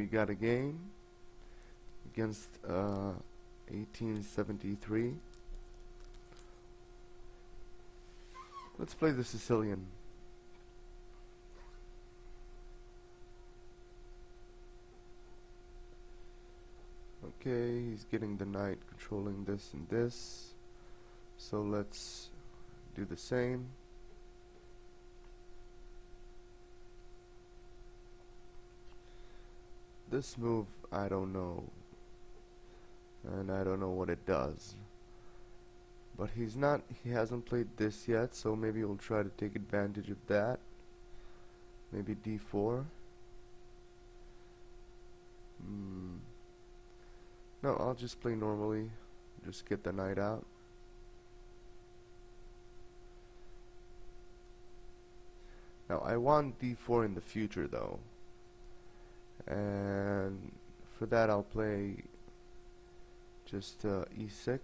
got a game against 1873. Let's play the Sicilian. Okay, he's getting the knight, controlling this and this. So let's do the same. This move, I don't know. And I don't know what it does. But he hasn't played this yet, so maybe we'll try to take advantage of that. Maybe d4. No, I'll just play normally. Just get the knight out. Now I want d4 in the future though. And for that I'll play just e6.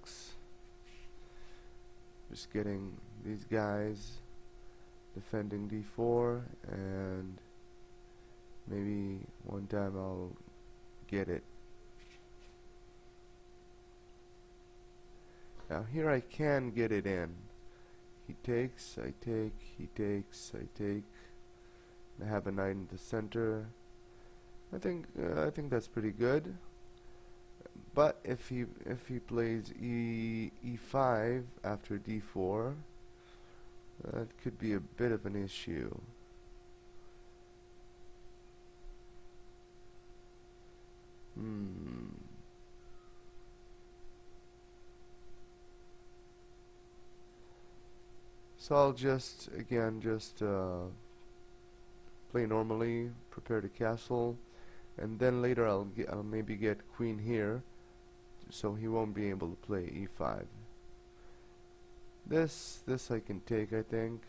Just getting these guys defending d4, and maybe one time I'll get it. Now here I can get it in. He takes, I take, he takes, I take. I have a knight in the center. I think that's pretty good. But if he plays e5 after d4, that could be a bit of an issue. So I'll just play normally, prepare the castle, and then later I'll maybe get queen here, so he won't be able to play e5. This I can take, I think.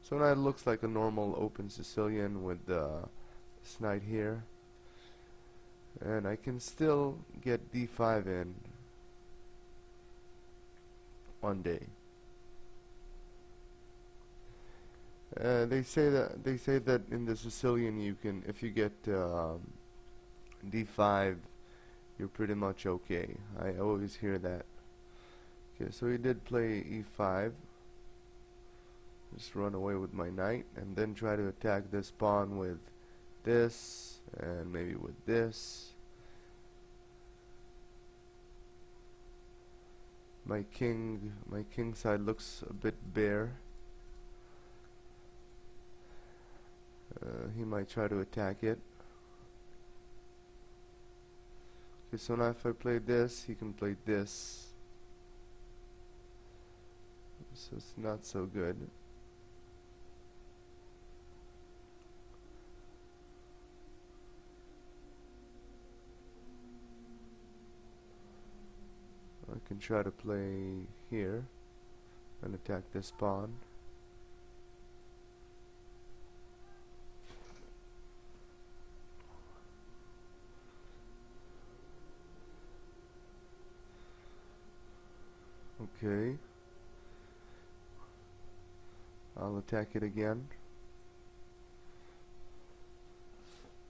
So now it looks like a normal open Sicilian with this knight here, and I can still get d5 in one day. They say that in the Sicilian you can, if you get d5, you're pretty much okay. I always hear that. Okay, so he did play e5. Just run away with my knight, and then try to attack this pawn with this, and maybe with this. My king side looks a bit bare. He might try to attack it. Okay, so now if I play this, he can play this. So it's not so good. I can try to play here and attack this pawn. Okay, I'll attack it again.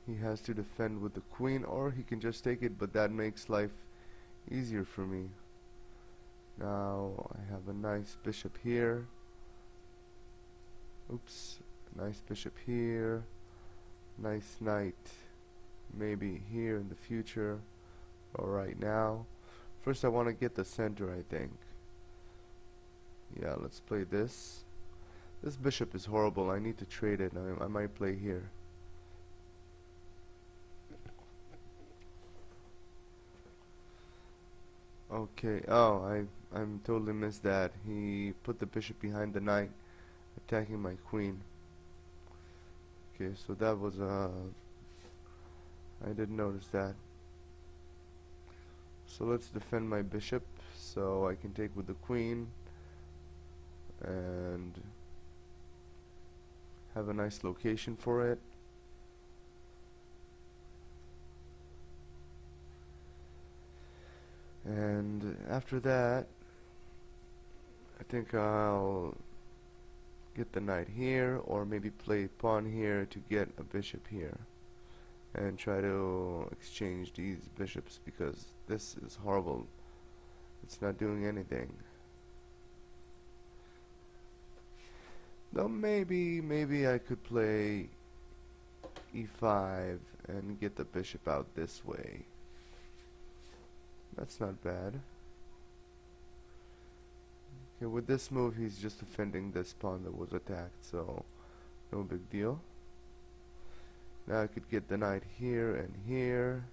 He has to defend with the queen, or he can just take it, but that makes life easier for me. Now I have a nice bishop here. Oops, nice bishop here. Nice knight maybe here in the future, or right now. First I want to get the center, I think. Yeah, let's play this. This bishop is horrible. I need to trade it. I might play here. Okay. Oh, I'm totally missed that. He put the bishop behind the knight, attacking my queen. Okay, so that was I didn't notice that. So let's defend my bishop so I can take with the queen and have a nice location for it. And after that, I think I'll get the knight here, or maybe play pawn here to get a bishop here. and try to exchange these bishops, because this is horrible. It's not doing anything. Though maybe I could play e5 and get the bishop out this way. That's not bad. Okay, with this move he's just defending this pawn that was attacked, so no big deal. Now I could get the knight here and here,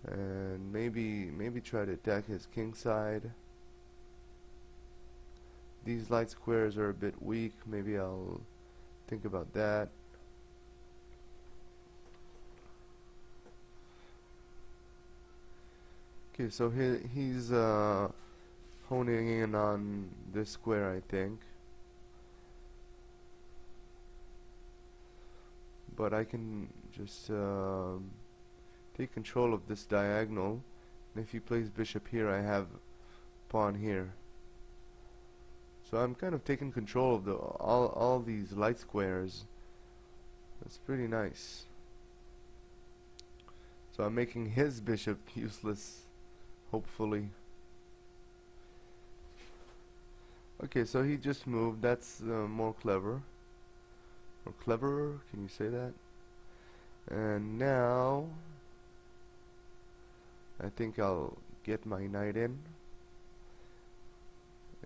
and maybe try to attack his king side. These light squares are a bit weak. Maybe I'll think about that. Okay, so he's honing in on this square, I think. But I can just take control of this diagonal, and if he plays bishop here, I have pawn here. So I'm kind of taking control of all these light squares. That's pretty nice. So I'm making his bishop useless, hopefully. Okay, so he just moved. That's more clever. Or cleverer, can you say that? And now I think I'll get my knight in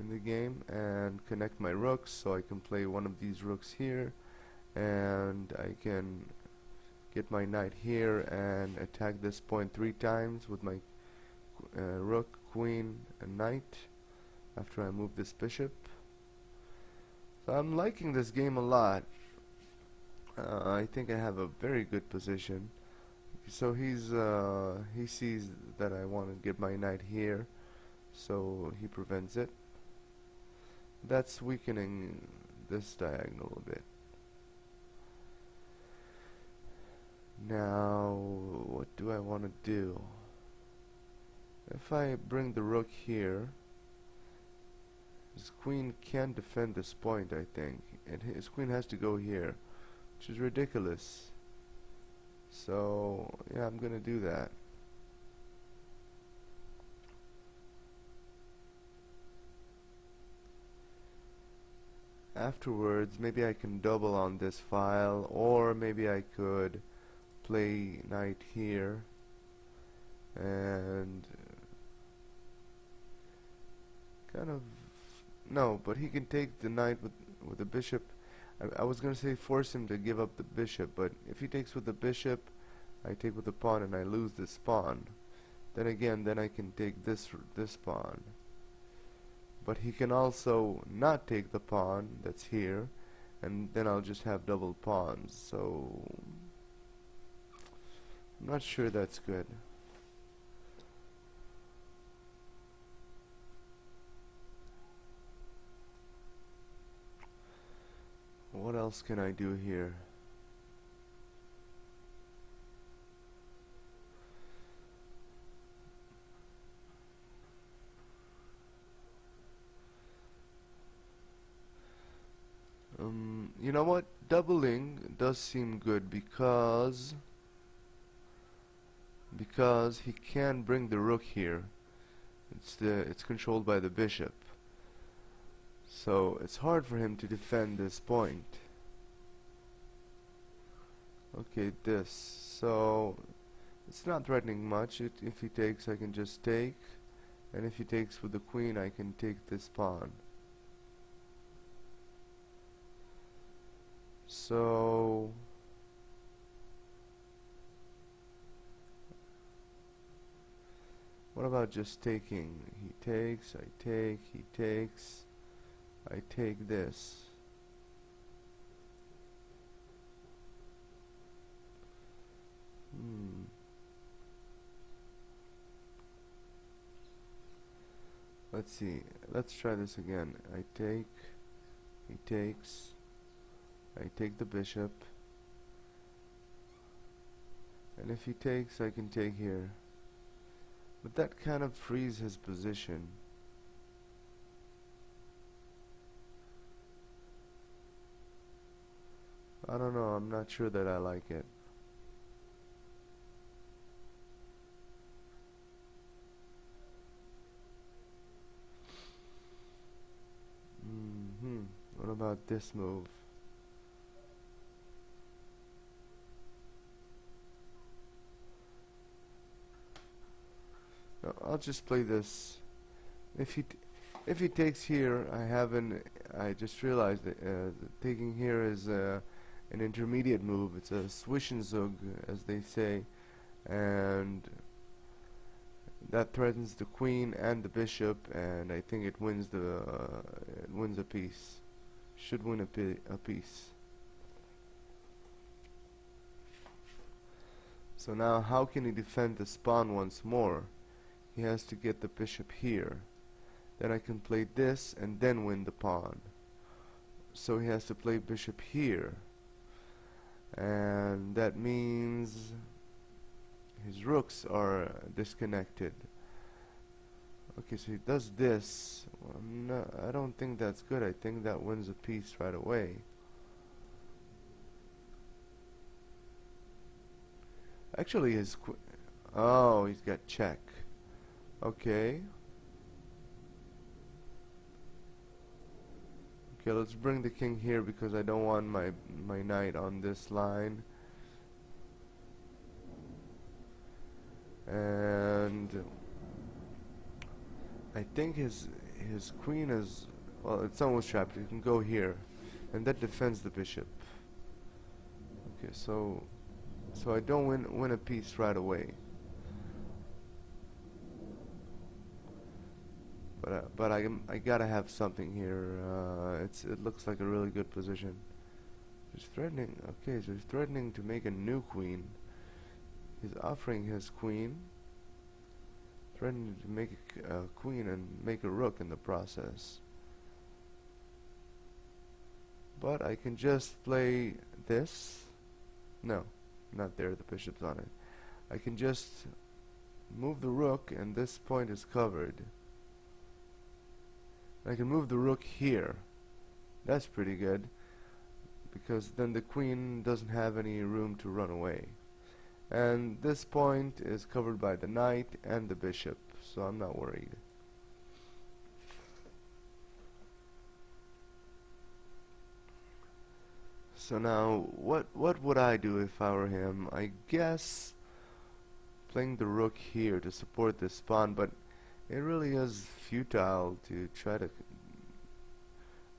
the game and connect my rooks, so I can play one of these rooks here, and I can get my knight here and attack this point 3 times with my rook, queen, and knight after I move this bishop. So I'm liking this game a lot. I think I have a very good position. So he sees that I want to get my knight here, so he prevents it. That's weakening this diagonal a bit. Now, what do I want to do? If I bring the rook here, his queen can't defend this point, I think, and his queen has to go here, which is ridiculous. So yeah, I'm gonna do that. Afterwards, maybe I can double on this file, or maybe I could play knight here and kind of no, but he can take the knight with the bishop. I was gonna say force him to give up the bishop, but if he takes with the bishop, I take with the pawn and I lose this pawn. Then again, then I can take this pawn. But he can also not take the pawn that's here, and then I'll just have double pawns. So I'm not sure that's good. What else can I do here? You know what? Doubling does seem good because he can bring the rook here. It's controlled by the bishop. So it's hard for him to defend this point. Okay, this. So it's not threatening much. If he takes, I can just take. And if he takes with the queen, I can take this pawn. So what about just taking? He takes, I take, he takes, I take this. Let's see. Let's try this again. I take, he takes, I take the bishop, and if he takes, I can take here. But that kind of frees his position. I don't know, I'm not sure that I like it. about this move? No, I'll just play this. If he takes here, I just realized that taking here is an intermediate move. It's a Zwischenzug, as they say, and that threatens the queen and the bishop, and I think it wins a piece. Should win a piece. So now, how can he defend the pawn once more? He has to get the bishop here. Then I can play this and then win the pawn. So he has to play bishop here, and that means his rooks are disconnected. Okay, so he does this. Well, I don't think that's good. I think that wins a piece right away. Actually, oh, he's got check. Okay. Okay, let's bring the king here because I don't want my knight on this line. And I think his queen is, well, it's almost trapped. He can go here, and that defends the bishop. Okay, so I don't win a piece right away. But I gotta have something here. It looks like a really good position. He's threatening. Okay, so he's threatening to make a new queen. He's offering his queen, threatening to make a queen and make a rook in the process. But I can just play this. No, not there. The bishop's on it. I can just move the rook, and this point is covered. I can move the rook here. That's pretty good, because then the queen doesn't have any room to run away. And this point is covered by the knight and the bishop, so I'm not worried. So now, what would I do if I were him? I guess playing the rook here to support this pawn, but it really is futile to try to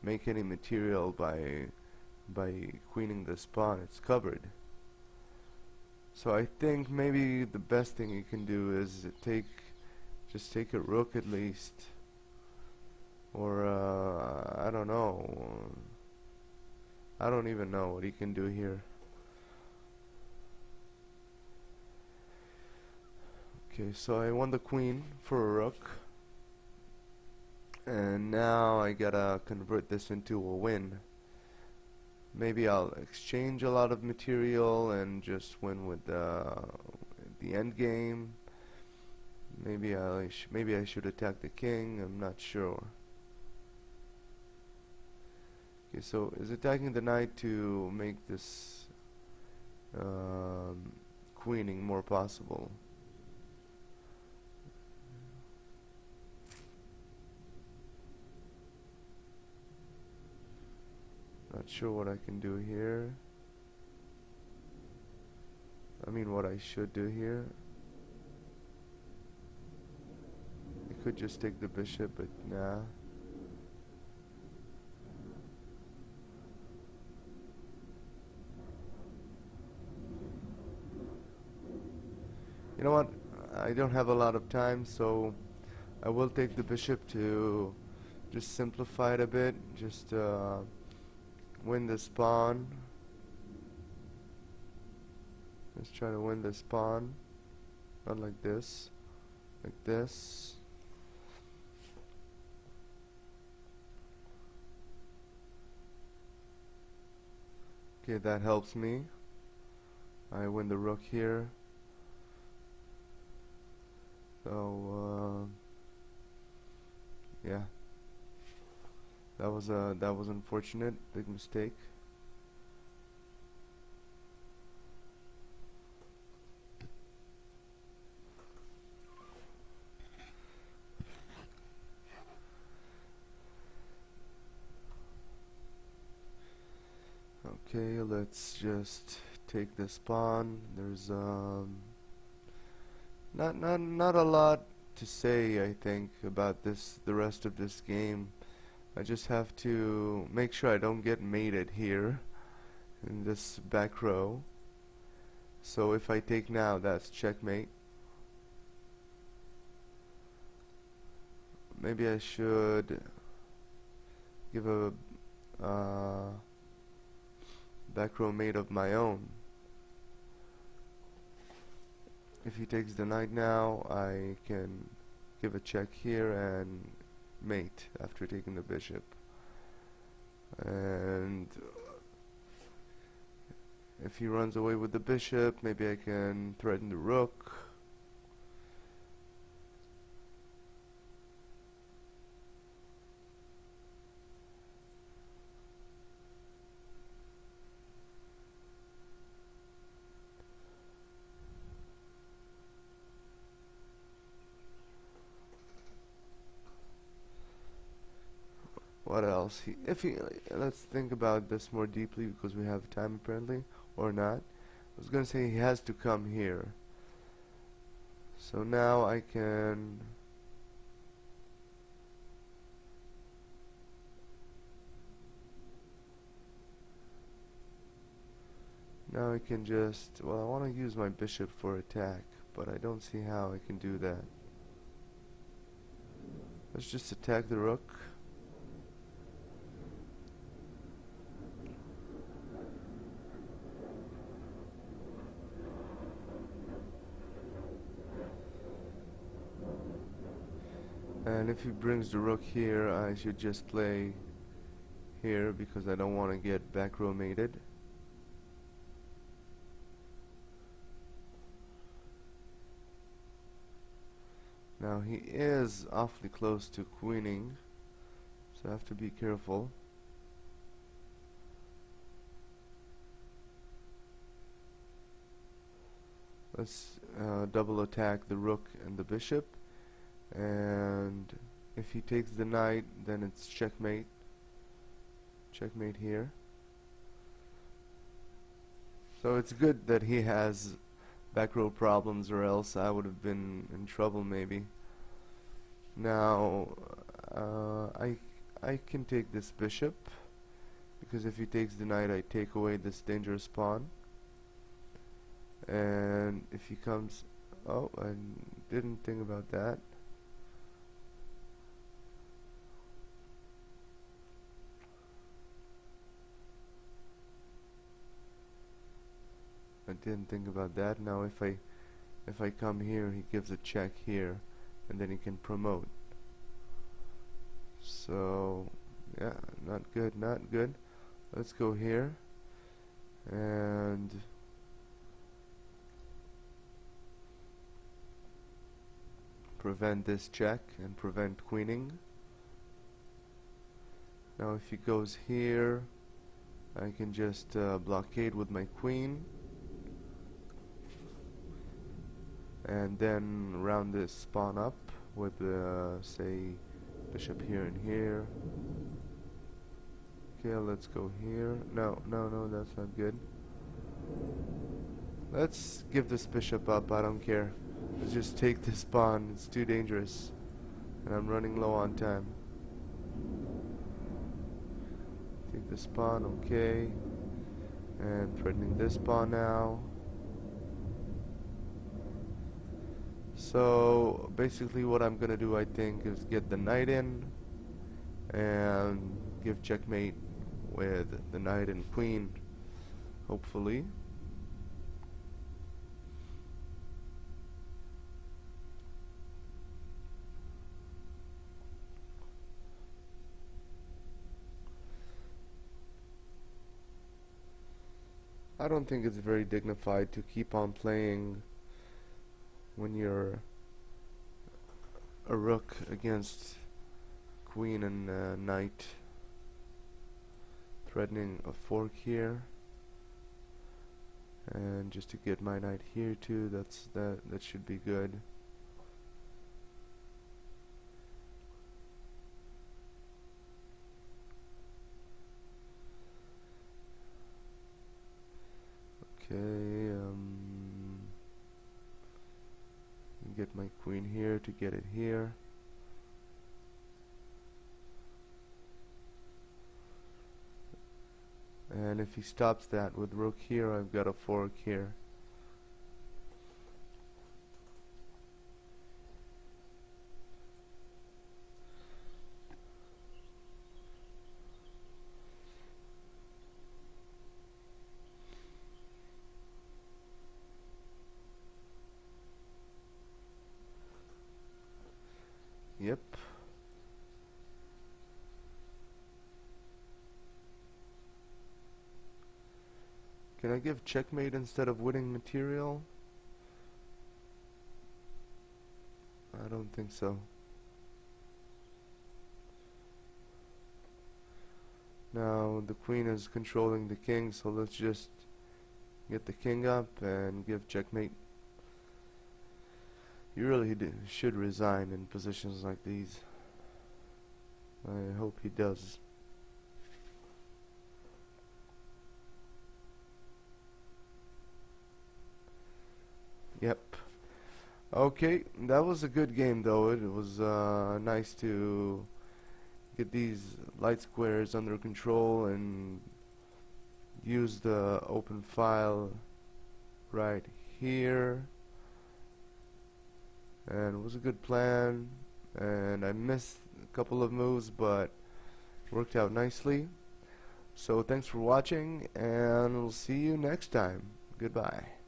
make any material by queening this pawn. It's covered. So I think maybe the best thing you can do is just take a rook at least, or I don't know. I don't even know what he can do here. Okay, so I won the queen for a rook, and now I gotta convert this into a win. Maybe I'll exchange a lot of material and just win with the end game. Maybe I should attack the king. I'm not sure. Okay, so is attacking the knight to make this queening more possible? Not sure what I can do here. I mean, what I should do here. I could just take the bishop, but nah. You know what? I don't have a lot of time, so I will take the bishop to just simplify it a bit. Just win this pawn. Let's try to win this pawn. Not like this. Like this. Okay, that helps me. I win the rook here. So yeah. That was unfortunate, big mistake. Okay, let's just take this pawn. There's not a lot to say, I think, about the rest of this game. I just have to make sure I don't get mated here in this back row. So if I take now, that's checkmate. Maybe I should give a back row mate of my own. If he takes the knight now, I can give a check here and mate after taking the bishop. And if he runs away with the bishop, maybe I can threaten the rook. What else? Let's think about this more deeply because we have time apparently, or not. I was gonna say he has to come here. So now I can just, well, I want to use my bishop for attack, but I don't see how I can do that. Let's just attack the rook. And if he brings the rook here, I should just play here because I don't want to get back row mated. Now he is awfully close to queening, so I have to be careful. Let's double attack the rook and the bishop, and if he takes the knight, then it's checkmate. Checkmate here. So it's good that he has back row problems, or else I would have been in trouble maybe. Now I can take this bishop because if he takes the knight, I take away this dangerous pawn. And if he comes, oh, I didn't think about that. I didn't think about that. Now if I come here, he gives a check here, and then he can promote. So yeah, not good, not good. Let's go here and prevent this check and prevent queening. Now if he goes here, I can just blockade with my queen, and then round this pawn up with say bishop here and here. Okay, let's go here. No, that's not good. Let's give this bishop up, I don't care. Let's just take this pawn, it's too dangerous. And I'm running low on time. Take this pawn, okay. And threatening this pawn now. So basically what I'm gonna do, I think, is get the knight in and give checkmate with the knight and queen, hopefully. I don't think it's very dignified to keep on playing when you're a rook against queen and knight, threatening a fork here, and just to get my knight here too. That should be good. Okay, get my queen here to get it here. And if he stops that with rook here, I've got a fork here. Yep. Can I give checkmate instead of winning material? I don't think so. Now the queen is controlling the king, so let's just get the king up and give checkmate. You really should resign in positions like these. I hope he does. Yep. Okay, that was a good game though. It was nice to get these light squares under control and use the open file right here. And it was a good plan, and I missed a couple of moves, but worked out nicely. So thanks for watching, and we'll see you next time. Goodbye.